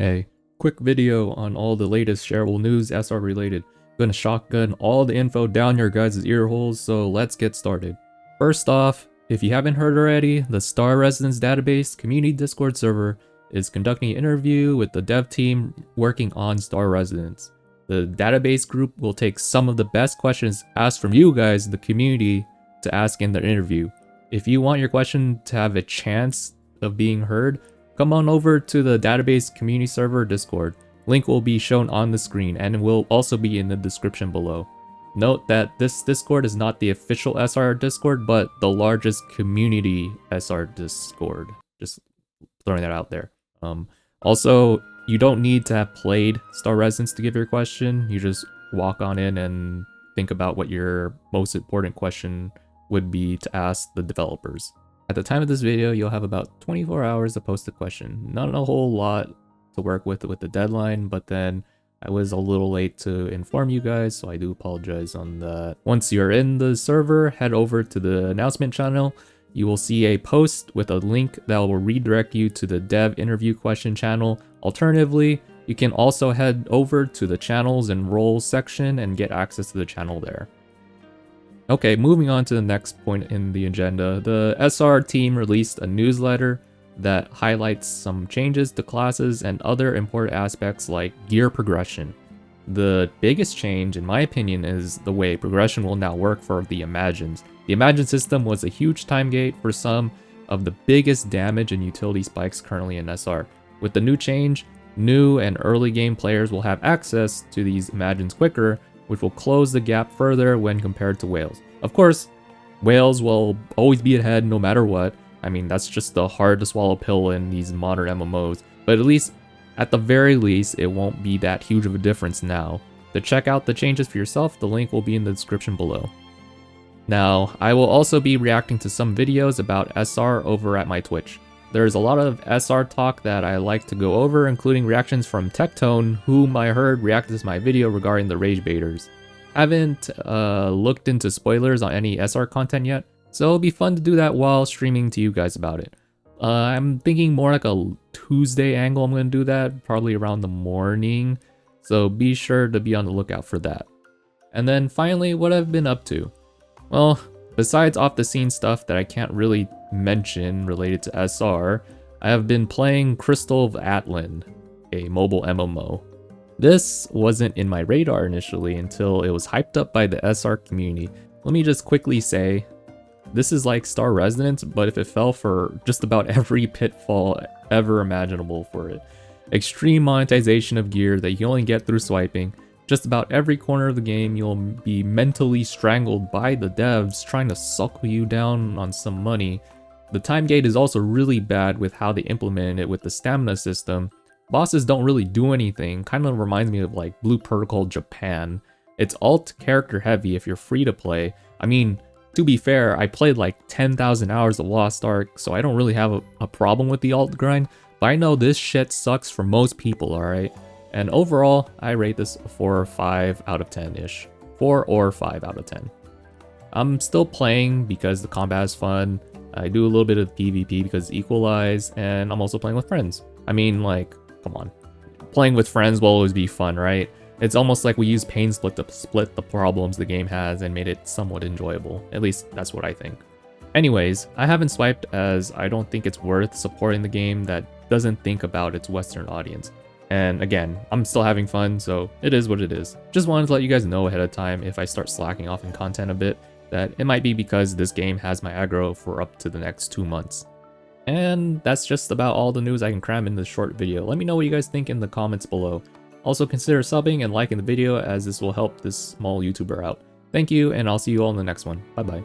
Hey, quick video on all the latest shareable news SR related. Gonna shotgun all the info down your guys' ear holes, so let's get started. First off, if you haven't heard already, the Star Residence Database community Discord server is conducting an interview with the dev team working on Star Residence. The database group will take some of the best questions asked from you guys, the community, to ask in their interview. If you want your question to have a chance of being heard, come on over to the database community server Discord. Link will be shown on the screen and will also be in the description below. Note that this Discord is not the official SR Discord, but the largest community SR Discord. Just throwing that out there. Also, you don't need to have played Star Residence to give your question. You just walk on in and think about what your most important question would be to ask the developers. At the time of this video, you'll have about 24 hours to post a question. Not a whole lot to work with the deadline, but then I was a little late to inform you guys, so I do apologize on that. Once you're in the server, head over to the announcement channel. You will see a post with a link that will redirect you to the dev interview question channel. Alternatively, you can also head over to the channels and roles section and get access to the channel there. Okay, moving on to the next point in the agenda. The SR team released a newsletter that highlights some changes to classes and other important aspects like gear progression. The biggest change, in my opinion, is the way progression will now work for the Imagines. The Imagine system was a huge time gate for some of the biggest damage and utility spikes currently in SR. With the new change, new and early game players will have access to these Imagines quicker, which will close the gap further when compared to whales. Of course, whales will always be ahead no matter what. I mean, that's just the hard to swallow pill in these modern MMOs, but at the very least, it won't be that huge of a difference now. To check out the changes for yourself, the link will be in the description below. Now, I will also be reacting to some videos about SR over at my Twitch. There's a lot of SR talk that I like to go over, including reactions from Tectone, whom I heard reacted to my video regarding the Rage Baiters. I haven't looked into spoilers on any SR content yet, so it'll be fun to do that while streaming to you guys about it. I'm thinking more like a Tuesday angle I'm going to do that, probably around the morning, so be sure to be on the lookout for that. And then finally, what I've been up to. Well, besides off-the-scene stuff that I can't really mention related to SR, I have been playing Crystal of Atlan, a mobile MMO. This wasn't in my radar initially until it was hyped up by the SR community. Let me just quickly say, this is like Star Residence, but if it fell for just about every pitfall ever imaginable for it. Extreme monetization of gear that you can only get through swiping. Just about every corner of the game, you'll be mentally strangled by the devs trying to suckle you down on some money. The time gate is also really bad with how they implemented it with the stamina system. Bosses don't really do anything, kind of reminds me of like Blue Protocol Japan. It's alt character heavy if you're free to play. I mean, to be fair, I played like 10,000 hours of Lost Ark, so I don't really have a problem with the alt grind, but I know this shit sucks for most people, alright? And overall, I rate this a 4 or 5 out of 10-ish. 4 or 5 out of 10. I'm still playing because the combat is fun. I do a little bit of PvP because it's equalized, and I'm also playing with friends. I mean, like, come on. Playing with friends will always be fun, right? It's almost like we use Pain Split to split the problems the game has and made it somewhat enjoyable. At least, that's what I think. Anyways, I haven't swiped as I don't think it's worth supporting the game that doesn't think about its Western audience. And again, I'm still having fun, so it is what it is. Just wanted to let you guys know ahead of time if I start slacking off in content a bit, that it might be because this game has my aggro for up to the next 2 months. And that's just about all the news I can cram in this short video. Let me know what you guys think in the comments below. Also consider subbing and liking the video as this will help this small YouTuber out. Thank you, and I'll see you all in the next one. Bye bye.